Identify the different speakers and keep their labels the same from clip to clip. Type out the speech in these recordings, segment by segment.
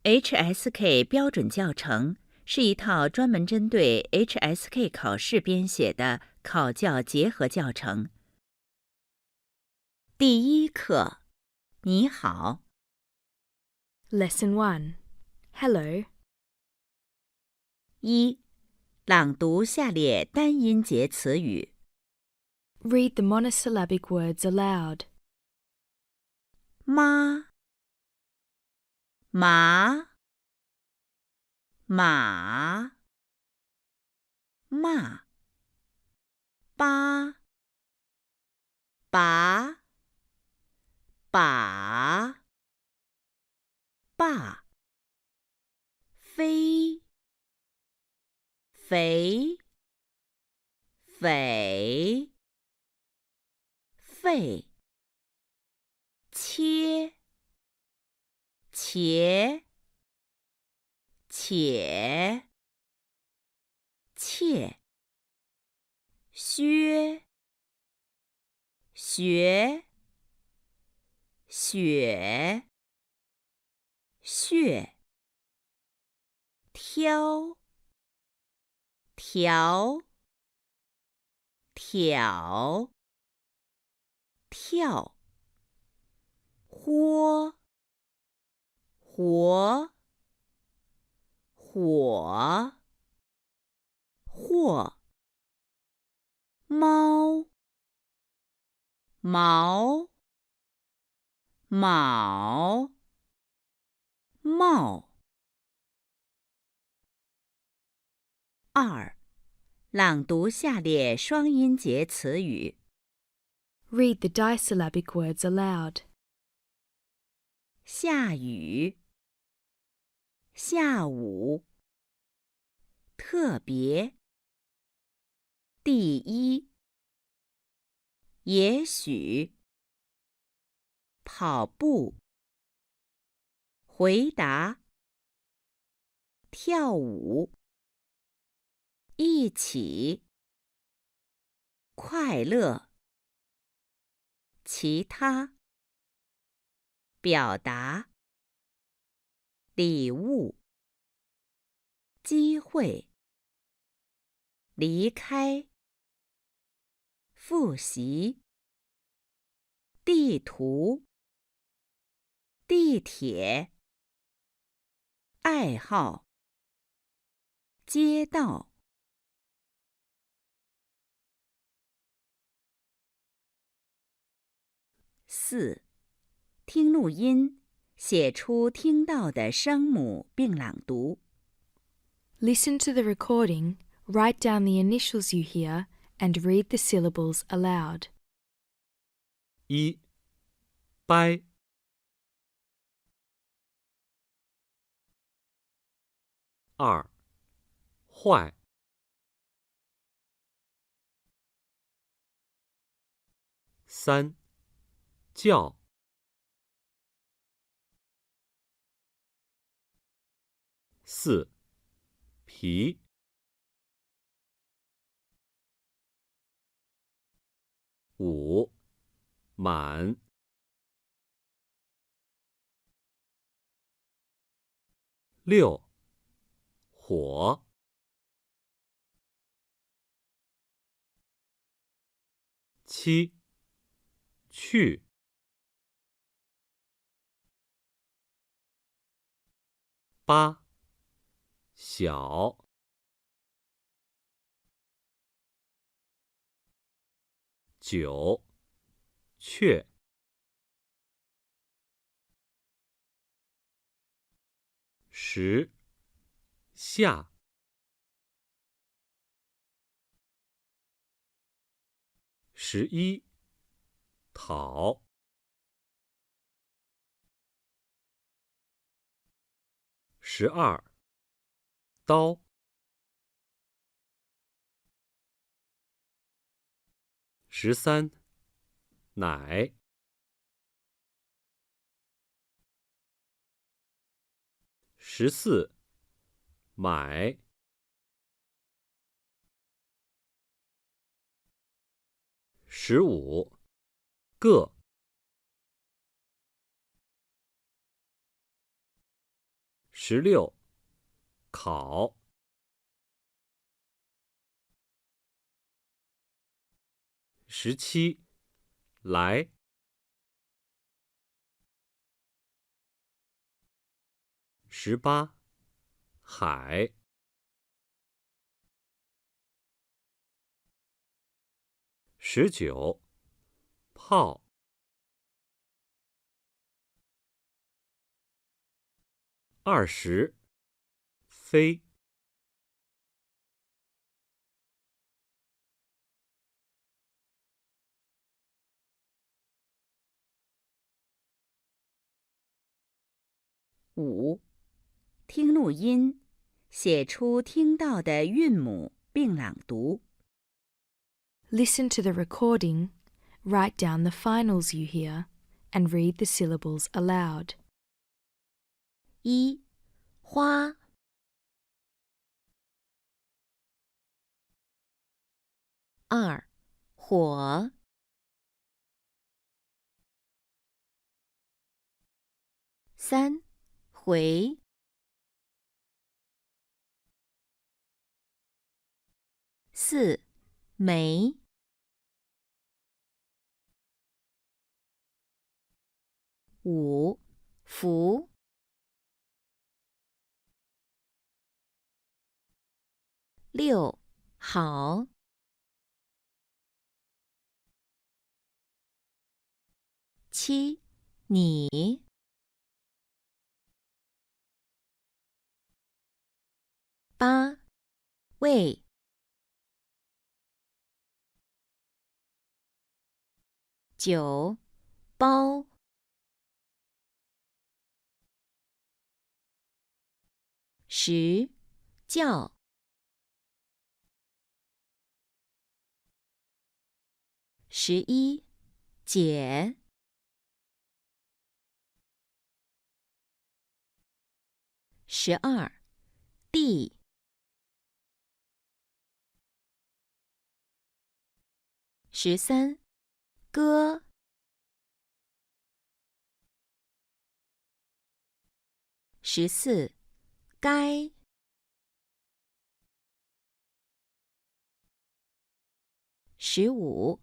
Speaker 1: HSK 标准教程是一套专门针对 HSK 考试编写的考教结合教程。第一课，你好。
Speaker 2: Lesson 1. Hello.
Speaker 1: 一、朗读下列单音节词语。
Speaker 2: Read the monosyllabic words aloud.
Speaker 1: 妈、麻、马、骂、八、拔、把、爸、飞、肥、匪、废、切、且、且、切、削、学、雪、血、挑、条、挑、跳、豁、活、火、或、猫、毛、卯、帽。二、朗读下列双音节词语。
Speaker 2: Read the disyllabic words aloud.
Speaker 1: 下雨、下午、特别、第一、也许、跑步、回答、跳舞、一起、快乐、其他、表达、礼物、机会、离开、复习、地图、地铁、爱好、街道。四、听录音，写出听到的声母并朗读。
Speaker 2: Listen to the recording, write down the initials you hear, and read the syllables aloud.
Speaker 3: 一、掰。二、坏。三、叫。四、皮。五、满。六、火。七、去。八、小。九、雀。十、下。11、讨。12、刀。13、奶。14、买。15、个。16考17来18海19泡20飞
Speaker 1: 5. 听录音，写出听到的韵母并朗读。
Speaker 2: Listen to the recording, write down the finals you hear, and read the syllables aloud.
Speaker 1: 1. 花 2. 火 3. 回 4. 没 5. 福 6. 好 7. 你 8. 喂 9. 包 10. 叫 11. 姐 12. 弟 13. 哥 14. 该 15.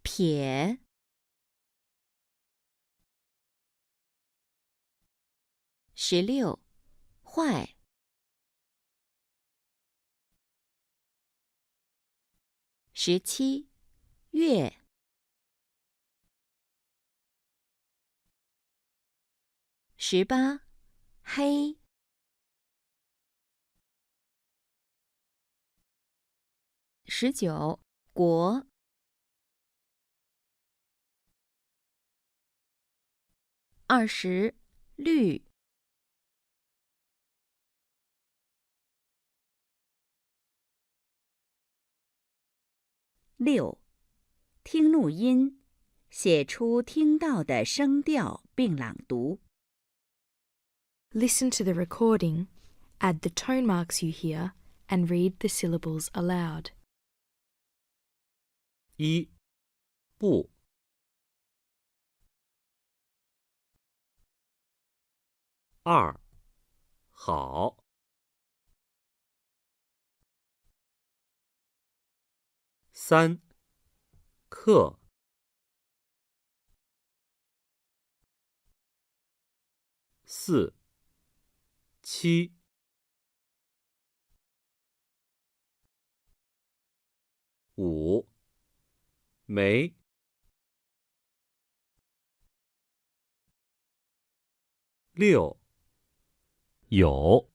Speaker 1: 撇 16. 坏 17. 月 18. 黑 19. 国 20. 绿 6. 听录音，写出听到的声调并朗读。
Speaker 2: Listen to the recording, add the tone marks you hear, and read the syllables aloud.
Speaker 3: 1不2好3课475没6有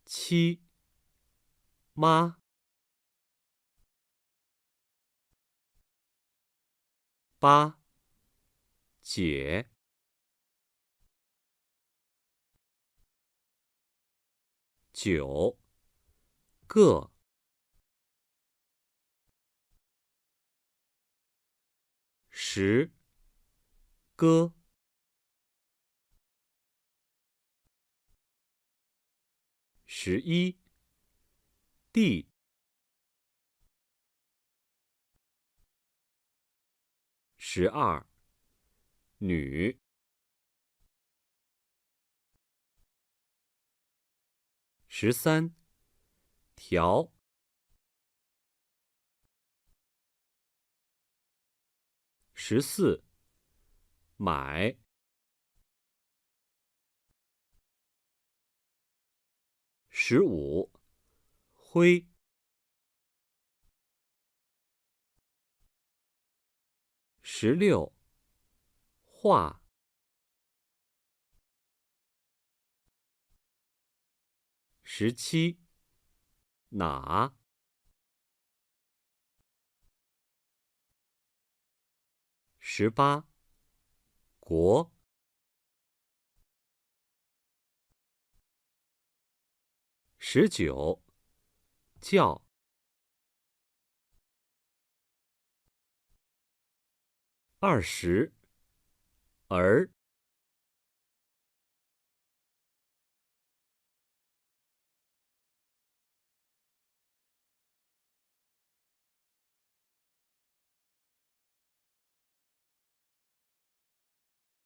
Speaker 3: 7妈8姐9个10歌11地12女。13条。14买。15灰。16画。17哪。18国。19叫。20儿。